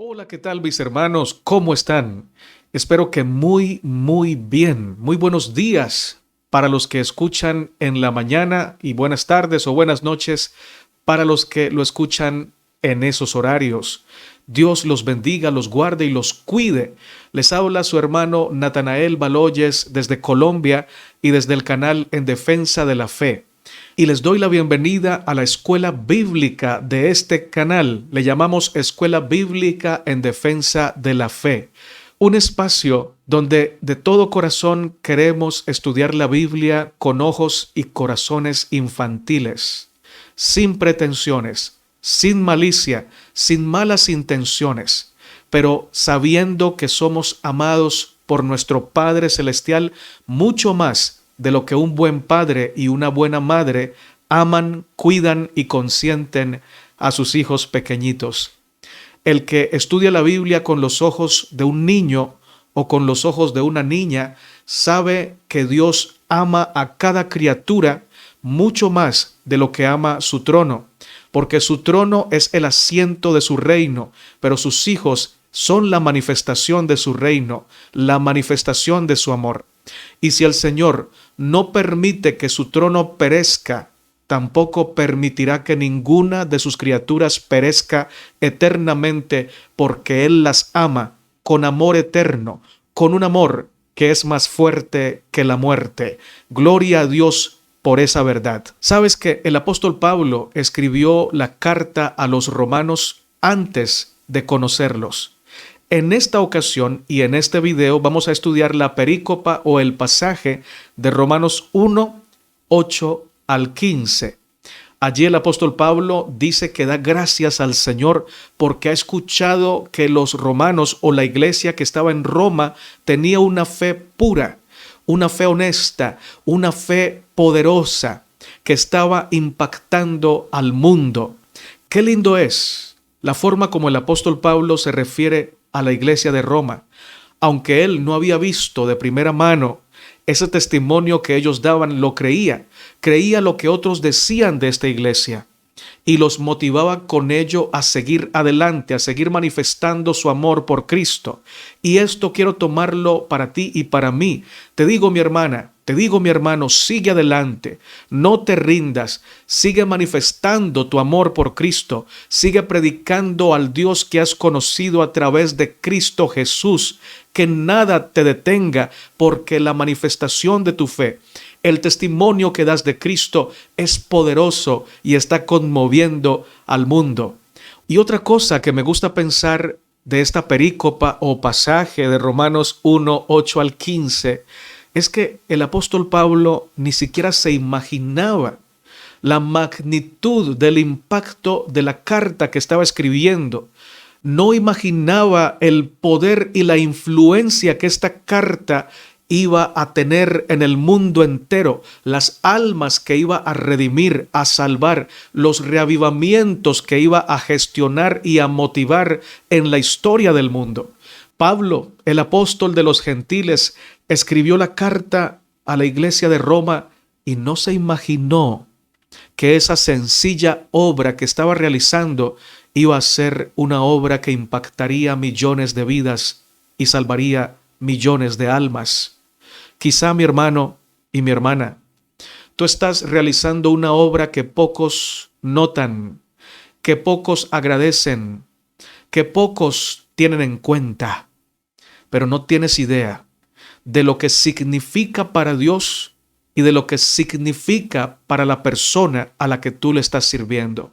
Hola, ¿qué tal mis hermanos? ¿Cómo están? Espero que muy bien. Muy buenos días para los que escuchan en la mañana y buenas tardes o buenas noches para los que lo escuchan en esos horarios. Dios los bendiga, los guarde y los cuide. Les habla su hermano Natanael Baloyes desde Colombia y desde el canal En Defensa de la Fe. Y les doy la bienvenida a la escuela bíblica de este canal. Le llamamos Escuela Bíblica en Defensa de la Fe. Un espacio donde de todo corazón queremos estudiar la Biblia con ojos y corazones infantiles, sin pretensiones, sin malicia, sin malas intenciones, pero sabiendo que somos amados por nuestro Padre Celestial mucho más de lo que un buen padre y una buena madre aman, cuidan y consienten a sus hijos pequeñitos. El que estudia la Biblia con los ojos de un niño o con los ojos de una niña sabe que Dios ama a cada criatura mucho más de lo que ama su trono, porque su trono es el asiento de su reino, pero sus hijos son la manifestación de su reino, la manifestación de su amor. Y si el Señor no permite que su trono perezca, tampoco permitirá que ninguna de sus criaturas perezca eternamente, porque Él las ama con amor eterno, con un amor que es más fuerte que la muerte. Gloria a Dios por esa verdad. ¿Sabes que el apóstol Pablo escribió la carta a los romanos antes de conocerlos? En esta ocasión y en este video vamos a estudiar la perícopa o el pasaje de Romanos 1, 8 al 15. Allí el apóstol Pablo dice que da gracias al Señor porque ha escuchado que los romanos o la iglesia que estaba en Roma tenía una fe pura, una fe honesta, una fe poderosa que estaba impactando al mundo. Qué lindo es la forma como el apóstol Pablo se refiere a la iglesia de Roma, aunque él no había visto de primera mano ese testimonio que ellos daban, lo creía lo que otros decían de esta iglesia y los motivaba con ello a seguir adelante, a seguir manifestando su amor por Cristo. Y esto quiero tomarlo para ti y para mí. Te digo, mi hermana, te digo, mi hermano, sigue adelante, no te rindas, sigue manifestando tu amor por Cristo, sigue predicando al Dios que has conocido a través de Cristo Jesús, que nada te detenga, porque la manifestación de tu fe, el testimonio que das de Cristo es poderoso y está conmoviendo al mundo. Y otra cosa que me gusta pensar de esta perícopa o pasaje de Romanos 1, 8 al 15, es que el apóstol Pablo ni siquiera se imaginaba la magnitud del impacto de la carta que estaba escribiendo. No imaginaba el poder y la influencia que esta carta iba a tener en el mundo entero, las almas que iba a redimir, a salvar, los reavivamientos que iba a gestionar y a motivar en la historia del mundo. Pablo, el apóstol de los gentiles, escribió la carta a la iglesia de Roma y no se imaginó que esa sencilla obra que estaba realizando iba a ser una obra que impactaría millones de vidas y salvaría millones de almas. Quizá, mi hermano y mi hermana, tú estás realizando una obra que pocos notan, que pocos agradecen, que pocos tienen en cuenta, pero no tienes idea de lo que significa para Dios y de lo que significa para la persona a la que tú le estás sirviendo.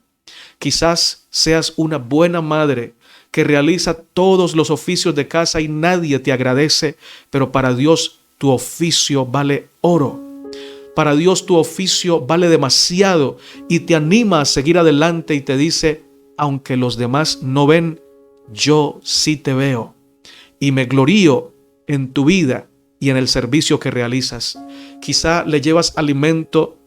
Quizás seas una buena madre que realiza todos los oficios de casa y nadie te agradece, pero para Dios tu oficio vale oro. Para Dios tu oficio vale demasiado y te anima a seguir adelante y te dice, aunque los demás no ven, yo sí te veo y me glorío en tu vida y en el servicio que realizas. Quizá le llevas alimento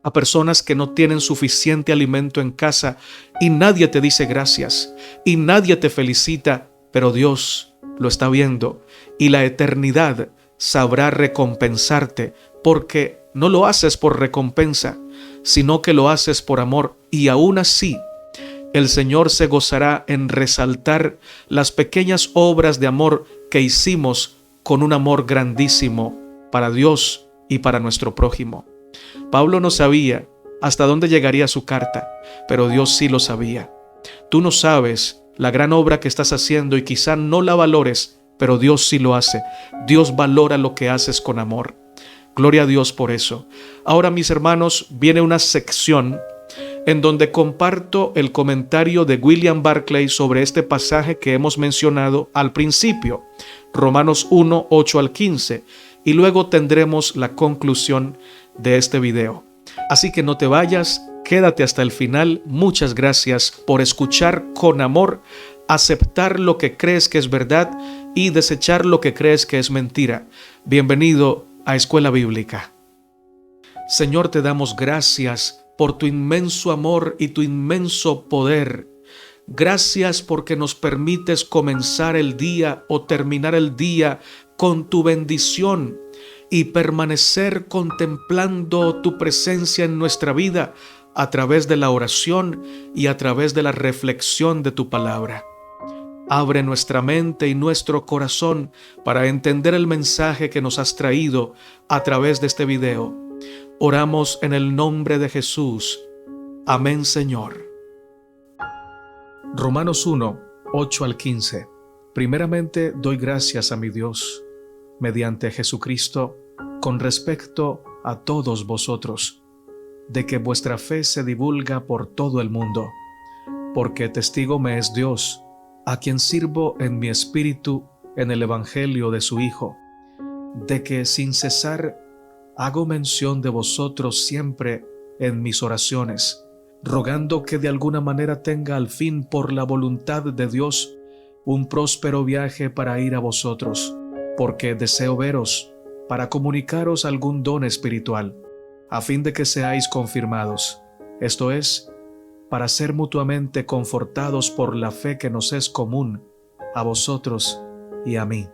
a personas que no tienen suficiente alimento en casa y nadie te dice gracias y nadie te felicita, pero Dios lo está viendo y la eternidad sabrá recompensarte, porque no lo haces por recompensa, sino que lo haces por amor. Y aún así, El Señor se gozará en resaltar las pequeñas obras de amor que hicimos con un amor grandísimo para Dios y para nuestro prójimo. Pablo no sabía hasta dónde llegaría su carta, pero Dios sí lo sabía. Tú no sabes la gran obra que estás haciendo y quizá no la valores, pero Dios sí lo hace. Dios valora lo que haces con amor. Gloria a Dios por eso. Ahora, mis hermanos, viene una sección en donde comparto el comentario de William Barclay sobre este pasaje que hemos mencionado al principio, Romanos 1, 8 al 15, y luego tendremos la conclusión de este video. Así que no te vayas, quédate hasta el final. Muchas gracias por escuchar con amor, aceptar lo que crees que es verdad y desechar lo que crees que es mentira. Bienvenido a Escuela Bíblica. Señor, te damos gracias por tu inmenso amor y tu inmenso poder. Gracias porque nos permites comenzar el día o terminar el día con tu bendición y permanecer contemplando tu presencia en nuestra vida a través de la oración y a través de la reflexión de tu palabra. Abre nuestra mente y nuestro corazón para entender el mensaje que nos has traído a través de este video. Oramos en el nombre de Jesús. Amén, Señor. Romanos 1, 8 al 15. Primeramente doy gracias a mi Dios, mediante Jesucristo, con respecto a todos vosotros, de que vuestra fe se divulga por todo el mundo, porque testigo me es Dios, a quien sirvo en mi espíritu en el Evangelio de su Hijo, de que sin cesar hago mención de vosotros siempre en mis oraciones, rogando que de alguna manera tenga al fin por la voluntad de Dios un próspero viaje para ir a vosotros, porque deseo veros para comunicaros algún don espiritual, a fin de que seáis confirmados, esto es, para ser mutuamente confortados por la fe que nos es común a vosotros y a mí.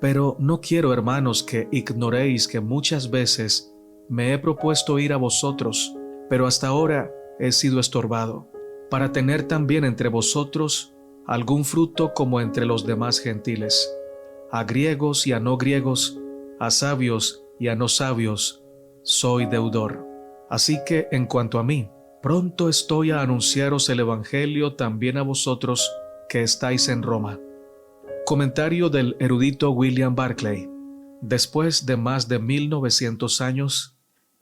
Pero no quiero, hermanos, que ignoréis que muchas veces me he propuesto ir a vosotros, pero hasta ahora he sido estorbado, para tener también entre vosotros algún fruto como entre los demás gentiles, a griegos y a no griegos, a sabios y a no sabios, soy deudor. Así que, en cuanto a mí, pronto estoy a anunciaros el Evangelio también a vosotros que estáis en Roma. Comentario del erudito William Barclay. Después de más de 1900 años,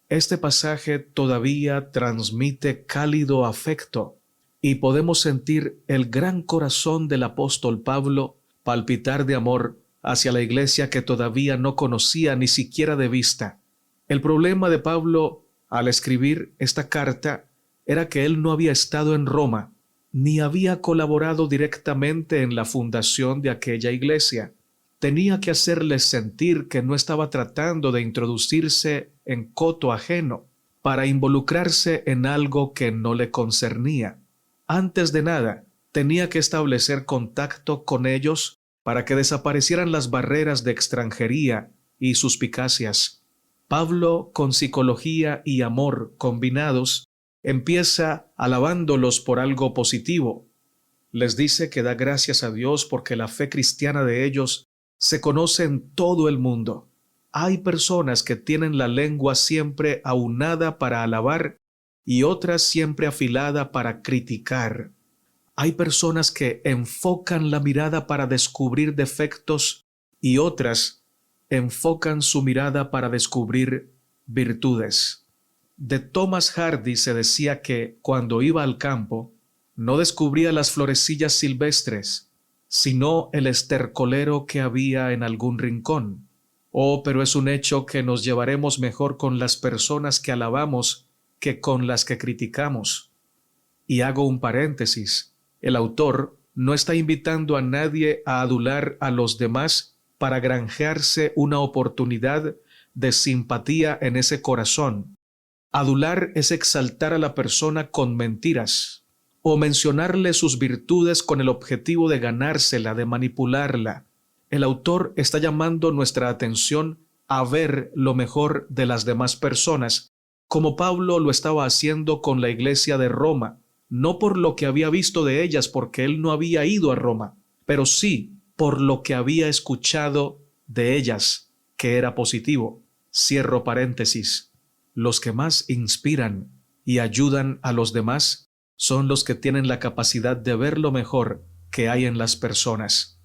este pasaje todavía transmite cálido afecto y podemos sentir el gran corazón del apóstol Pablo palpitar de amor hacia la iglesia que todavía no conocía ni siquiera de vista. El problema de Pablo al escribir esta carta era que él no había estado en Roma, ni había colaborado directamente en la fundación de aquella iglesia. Tenía que hacerles sentir que no estaba tratando de introducirse en coto ajeno para involucrarse en algo que no le concernía. Antes de nada, tenía que establecer contacto con ellos para que desaparecieran las barreras de extranjería y suspicacias. Pablo, con psicología y amor combinados, empieza alabándolos por algo positivo. Les dice que da gracias a Dios porque la fe cristiana de ellos se conoce en todo el mundo. Hay personas que tienen la lengua siempre aunada para alabar y otras siempre afilada para criticar. Hay personas que enfocan la mirada para descubrir defectos y otras enfocan su mirada para descubrir virtudes. De Thomas Hardy se decía que cuando iba al campo no descubría las florecillas silvestres, sino el estercolero que había en algún rincón. Oh, pero es un hecho que nos llevaremos mejor con las personas que alabamos que con las que criticamos. Y hago un paréntesis. El autor no está invitando a nadie a adular a los demás para granjearse una oportunidad de simpatía en ese corazón. Adular es exaltar a la persona con mentiras o mencionarle sus virtudes con el objetivo de ganársela, de manipularla. El autor está llamando nuestra atención a ver lo mejor de las demás personas, como Pablo lo estaba haciendo con la iglesia de Roma, no por lo que había visto de ellas, porque él no había ido a Roma, pero sí por lo que había escuchado de ellas, que era positivo. Cierro paréntesis. Los que más inspiran y ayudan a los demás son los que tienen la capacidad de ver lo mejor que hay en las personas.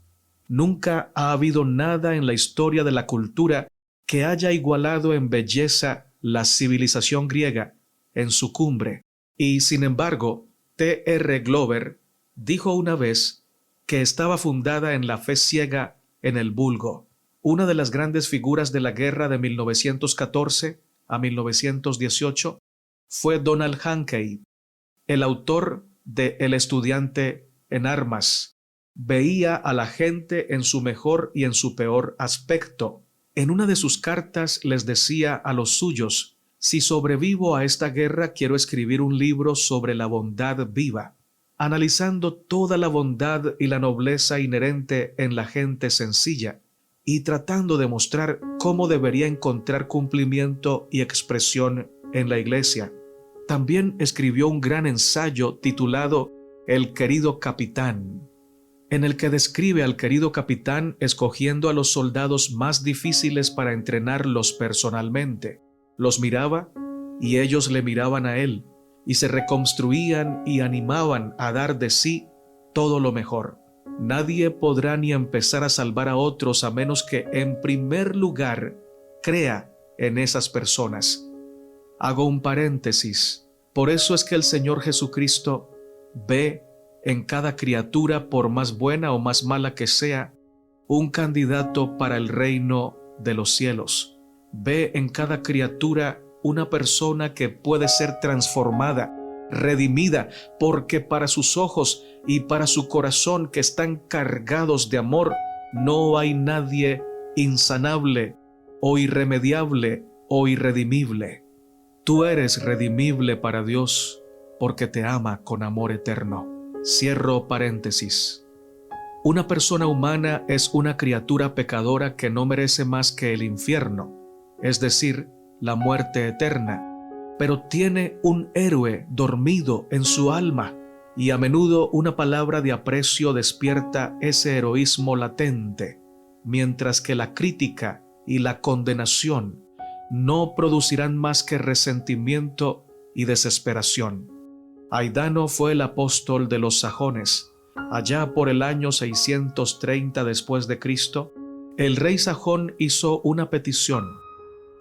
Nunca ha habido nada en la historia de la cultura que haya igualado en belleza la civilización griega en su cumbre. Y sin embargo, T.R. Glover dijo una vez que estaba fundada en la fe ciega en el vulgo. Una de las grandes figuras de la guerra de 1914 a 1918 fue Donald Hankey, el autor de El estudiante en armas. Veía a la gente en su mejor y en su peor aspecto. En una de sus cartas les decía a los suyos: si sobrevivo a esta guerra, quiero escribir un libro sobre la bondad viva, analizando toda la bondad y la nobleza inherente en la gente sencilla y tratando de mostrar cómo debería encontrar cumplimiento y expresión en la iglesia. También escribió un gran ensayo titulado El querido capitán, en el que describe al querido capitán escogiendo a los soldados más difíciles para entrenarlos personalmente. Los miraba y ellos le miraban a él, y se reconstruían y animaban a dar de sí todo lo mejor. Nadie podrá ni empezar a salvar a otros a menos que, en primer lugar, crea en esas personas. Hago un paréntesis. Por eso es que el Señor Jesucristo ve en cada criatura, por más buena o más mala que sea, un candidato para el reino de los cielos. Ve en cada criatura una persona que puede ser transformada, redimida, porque para sus ojos y para su corazón, que están cargados de amor, no hay nadie insanable o irremediable o irredimible. Tú eres redimible para Dios porque te ama con amor eterno. Cierro paréntesis. Una persona humana es una criatura pecadora que no merece más que el infierno, es decir, la muerte eterna, pero tiene un héroe dormido en su alma, y a menudo una palabra de aprecio despierta ese heroísmo latente, mientras que la crítica y la condenación no producirán más que resentimiento y desesperación. Aidano fue el apóstol de los sajones. Allá por el año 630 después de Cristo, el rey sajón hizo una petición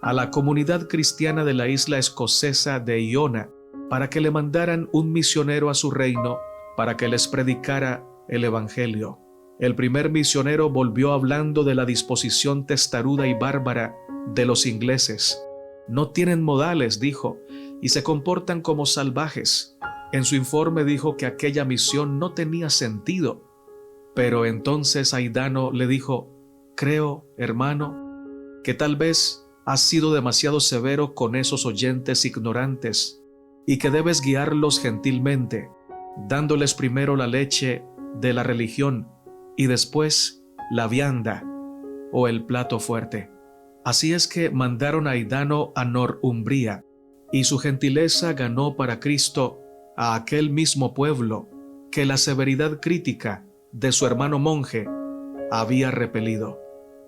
a la comunidad cristiana de la isla escocesa de Iona para que le mandaran un misionero a su reino para que les predicara el evangelio. El primer misionero volvió hablando de la disposición testaruda y bárbara de los ingleses. No tienen modales, dijo, y se comportan como salvajes. En su informe dijo que aquella misión no tenía sentido. Pero entonces Aidano le dijo: creo, hermano, que tal vez has sido demasiado severo con esos oyentes ignorantes y que debes guiarlos gentilmente, dándoles primero la leche de la religión y después la vianda o el plato fuerte. Así es que mandaron a Aidano a Northumbria, y su gentileza ganó para Cristo a aquel mismo pueblo que la severidad crítica de su hermano monje había repelido.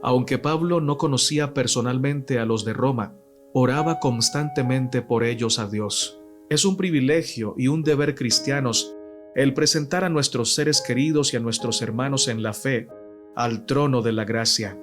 Aunque Pablo no conocía personalmente a los de Roma, oraba constantemente por ellos a Dios. Es un privilegio y un deber cristianos el presentar a nuestros seres queridos y a nuestros hermanos en la fe al trono de la gracia,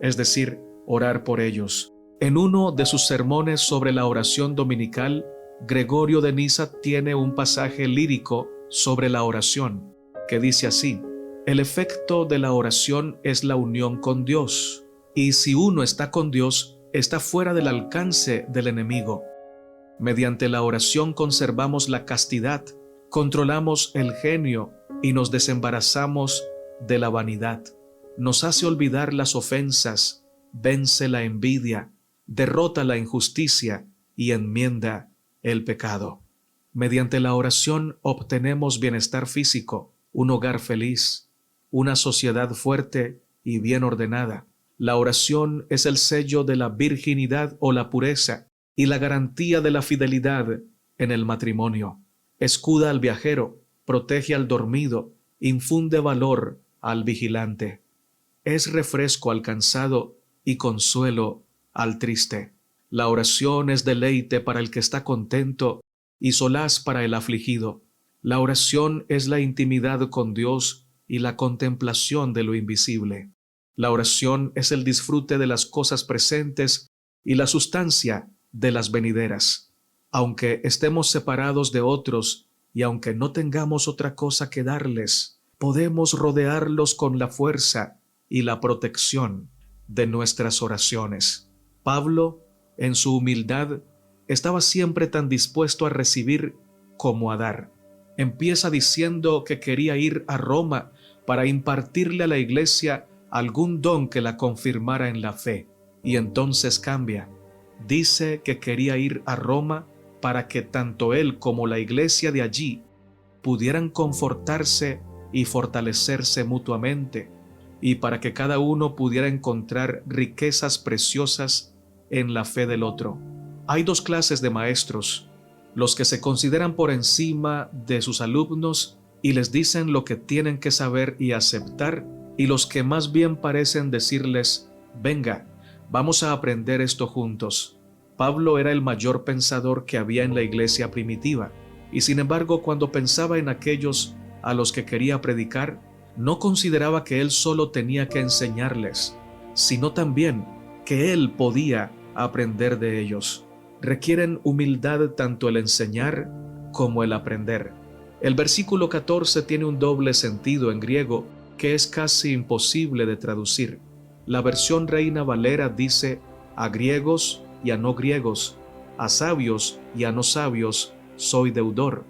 es decir, orar por ellos. En uno de sus sermones sobre la oración dominical, Gregorio de Nisa tiene un pasaje lírico sobre la oración, que dice así: el efecto de la oración es la unión con Dios, y si uno está con Dios, está fuera del alcance del enemigo. Mediante la oración conservamos la castidad, controlamos el genio y nos desembarazamos de la vanidad. Nos hace olvidar las ofensas, vence la envidia, derrota la injusticia y enmienda el pecado. Mediante la oración obtenemos bienestar físico, un hogar feliz, una sociedad fuerte y bien ordenada. La oración es el sello de la virginidad o la pureza y la garantía de la fidelidad en el matrimonio. escuda al viajero, protege al dormido, infunde valor al vigilante. Es refresco al cansado y consuelo al triste. La oración es deleite para el que está contento y solaz para el afligido. La oración es la intimidad con Dios y la contemplación de lo invisible. La oración es el disfrute de las cosas presentes y la sustancia de las venideras. Aunque estemos separados de otros y aunque no tengamos otra cosa que darles, podemos rodearlos con la fuerza y la protección de nuestras oraciones. Pablo, en su humildad, estaba siempre tan dispuesto a recibir como a dar. Empieza diciendo que quería ir a Roma para impartirle a la iglesia algún don que la confirmara en la fe. Y entonces cambia. Dice que quería ir a Roma para que tanto él como la iglesia de allí pudieran confortarse y fortalecerse mutuamente, y para que cada uno pudiera encontrar riquezas preciosas en la fe del otro. Hay dos clases de maestros: los que se consideran por encima de sus alumnos y les dicen lo que tienen que saber y aceptar, y los que más bien parecen decirles: venga, vamos a aprender esto juntos. Pablo era el mayor pensador que había en la iglesia primitiva, y sin embargo, cuando pensaba en aquellos a los que quería predicar, no consideraba que él solo tenía que enseñarles, sino también que él podía aprender de ellos. Requieren humildad tanto el enseñar como el aprender. El versículo 14 tiene un doble sentido en griego que es casi imposible de traducir. La versión Reina Valera dice: a griegos y a no griegos, a sabios y a no sabios, soy deudor.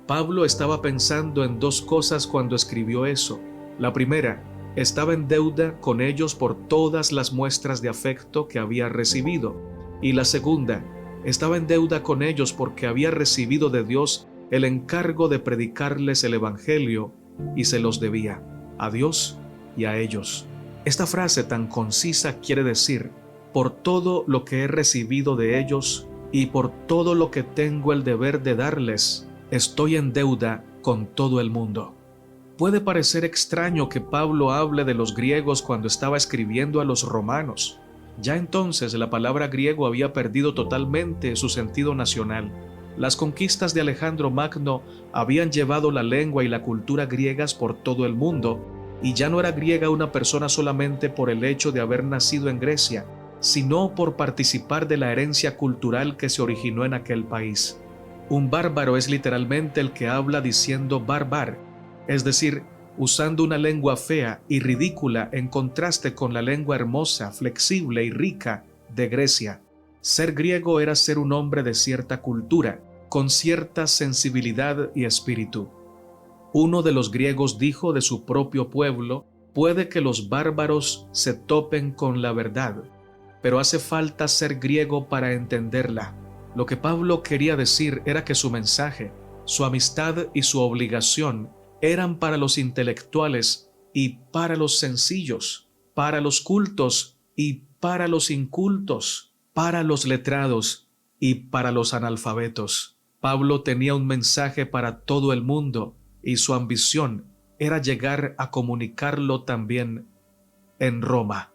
Pablo estaba pensando en dos cosas cuando escribió eso. La primera, estaba en deuda con ellos por todas las muestras de afecto que había recibido. Y la segunda, estaba en deuda con ellos porque había recibido de Dios el encargo de predicarles el Evangelio y se los debía, a Dios y a ellos. Esta frase tan concisa quiere decir: por todo lo que he recibido de ellos y por todo lo que tengo el deber de darles, estoy en deuda con todo el mundo. Puede parecer extraño que Pablo hable de los griegos cuando estaba escribiendo a los romanos. Ya entonces la palabra griego había perdido totalmente su sentido nacional. Las conquistas de Alejandro Magno habían llevado la lengua y la cultura griegas por todo el mundo, y ya no era griega una persona solamente por el hecho de haber nacido en Grecia, sino por participar de la herencia cultural que se originó en aquel país. Un bárbaro es literalmente el que habla diciendo barbar, es decir, usando una lengua fea y ridícula en contraste con la lengua hermosa, flexible y rica de Grecia. Ser griego era ser un hombre de cierta cultura, con cierta sensibilidad y espíritu. Uno de los griegos dijo de su propio pueblo: puede que los bárbaros se topen con la verdad, pero hace falta ser griego para entenderla. Lo que Pablo quería decir era que su mensaje, su amistad y su obligación eran para los intelectuales y para los sencillos, para los cultos y para los incultos, para los letrados y para los analfabetos. Pablo tenía un mensaje para todo el mundo y su ambición era llegar a comunicarlo también en Roma.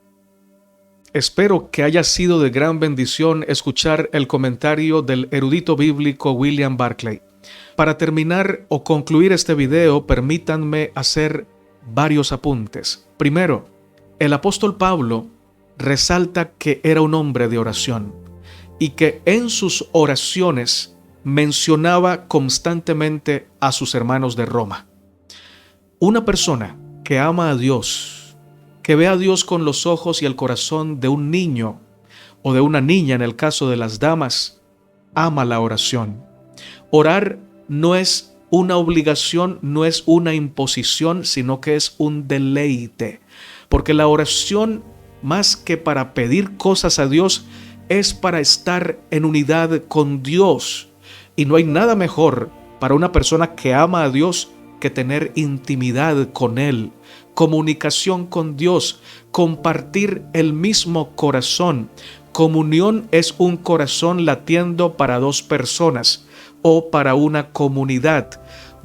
Espero que haya sido de gran bendición escuchar el comentario del erudito bíblico William Barclay. Para terminar o concluir este video, permítanme hacer varios apuntes. Primero, el apóstol Pablo resalta que era un hombre de oración y que en sus oraciones mencionaba constantemente a sus hermanos de Roma. Una persona que ama a Dios, que ve a Dios con los ojos y el corazón de un niño o de una niña en el caso de las damas, ama la oración. Orar no es una obligación, no es una imposición, sino que es un deleite. Porque la oración, más que para pedir cosas a Dios, es para estar en unidad con Dios. Y no hay nada mejor para una persona que ama a Dios que tener intimidad con Él, comunicación con Dios, compartir el mismo corazón. Comunión es un corazón latiendo para dos personas. o para una comunidad.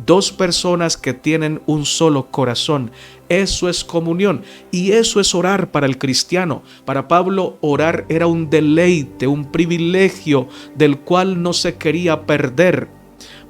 Dos personas que tienen un solo corazón. Eso es comunión y eso es orar para el cristiano. Para Pablo, orar era un deleite, un privilegio del cual no se quería perder.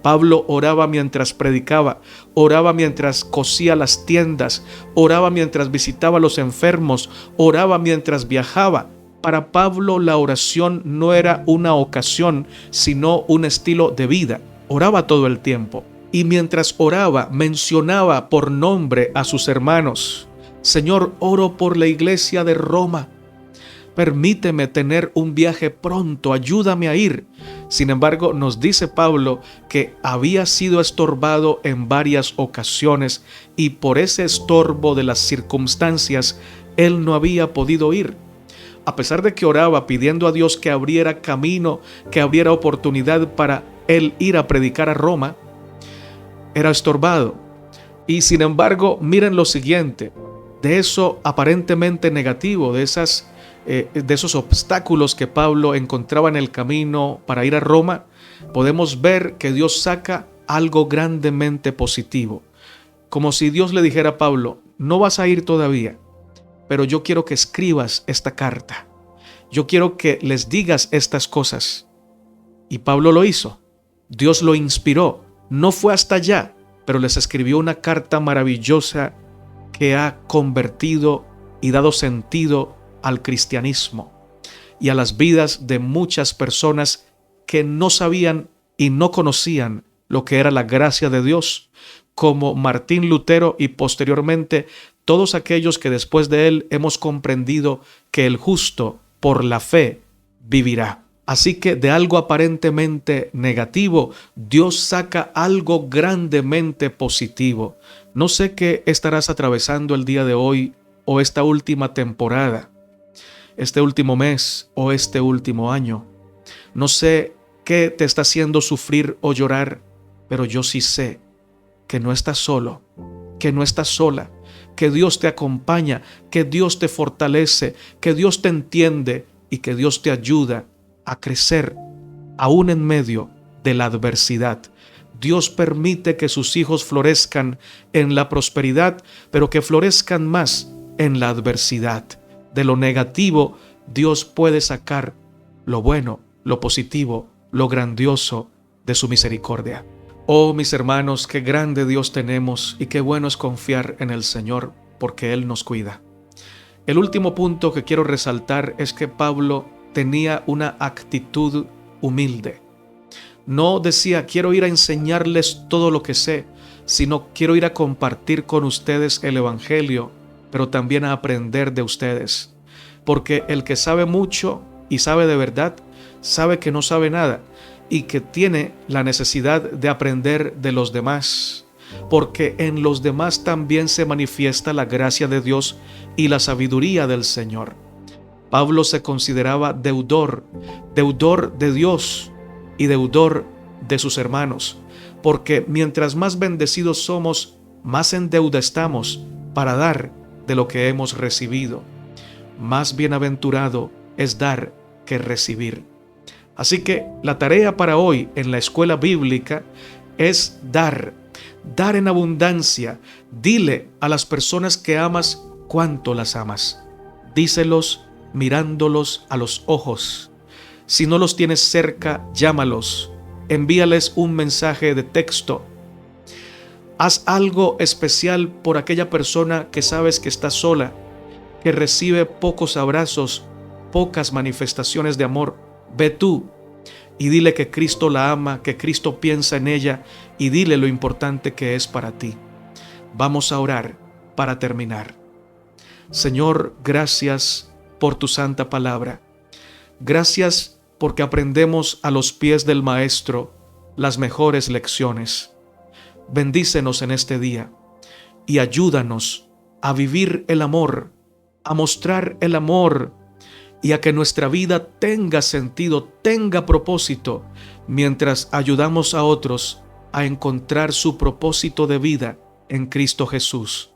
Pablo oraba mientras predicaba, oraba mientras cosía las tiendas, oraba mientras visitaba a los enfermos, oraba mientras viajaba. Para Pablo la oración no era una ocasión, sino un estilo de vida. Oraba todo el tiempo. Y mientras oraba, mencionaba por nombre a sus hermanos. Señor, oro por la iglesia de Roma. Permíteme tener un viaje pronto, ayúdame a ir. Sin embargo, nos dice Pablo que había sido estorbado en varias ocasiones y por ese estorbo de las circunstancias, él no había podido ir. A pesar de que oraba pidiendo a Dios que abriera camino, que abriera oportunidad para él ir a predicar a Roma, era estorbado. Y sin embargo, miren lo siguiente, de eso aparentemente negativo, de esos obstáculos que Pablo encontraba en el camino para ir a Roma, podemos ver que Dios saca algo grandemente positivo. Como si Dios le dijera a Pablo, no vas a ir todavía, pero yo quiero que escribas esta carta. Yo quiero que les digas estas cosas. Y Pablo lo hizo. Dios lo inspiró. No fue hasta allá, pero les escribió una carta maravillosa que ha convertido y dado sentido al cristianismo y a las vidas de muchas personas que no sabían y no conocían lo que era la gracia de Dios, como Martín Lutero y posteriormente todos aquellos que después de él hemos comprendido que el justo por la fe vivirá. Así que de algo aparentemente negativo, Dios saca algo grandemente positivo. No sé qué estarás atravesando el día de hoy o esta última temporada, este último mes o este último año. No sé qué te está haciendo sufrir o llorar, pero yo sí sé que no estás solo, que no estás sola, que Dios te acompaña, que Dios te fortalece, que Dios te entiende y que Dios te ayuda a crecer aún en medio de la adversidad. Dios permite que sus hijos florezcan en la prosperidad, pero que florezcan más en la adversidad. De lo negativo, Dios puede sacar lo bueno, lo positivo, lo grandioso de su misericordia. Oh, mis hermanos, qué grande Dios tenemos y qué bueno es confiar en el Señor, porque Él nos cuida. El último punto que quiero resaltar es que Pablo tenía una actitud humilde. No decía, quiero ir a enseñarles todo lo que sé, sino quiero ir a compartir con ustedes el Evangelio, pero también a aprender de ustedes. Porque el que sabe mucho y sabe de verdad, sabe que no sabe nada y que tiene la necesidad de aprender de los demás. Porque en los demás también se manifiesta la gracia de Dios y la sabiduría del Señor. Pablo se consideraba deudor de Dios y deudor de sus hermanos, porque mientras más bendecidos somos, más en deuda estamos para dar de lo que hemos recibido. Más bienaventurado es dar que recibir. Así que la tarea para hoy en la escuela bíblica es dar en abundancia. Dile a las personas que amas cuánto las amas. Díselos mirándolos a los ojos. Si no los tienes cerca, llámalos. Envíales un mensaje de texto. Haz algo especial por aquella persona que sabes que está sola, que recibe pocos abrazos, pocas manifestaciones de amor. Ve tú y dile que Cristo la ama, que Cristo piensa en ella y dile lo importante que es para ti. Vamos a orar para terminar. Señor, gracias por tu santa palabra. Gracias porque aprendemos a los pies del Maestro las mejores lecciones. Bendícenos en este día y ayúdanos a vivir el amor, a mostrar el amor y a que nuestra vida tenga sentido, tenga propósito, mientras ayudamos a otros a encontrar su propósito de vida en Cristo Jesús.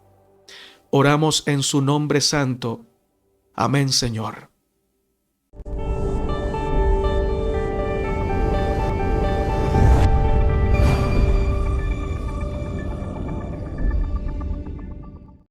Oramos en su nombre santo. Amén, Señor.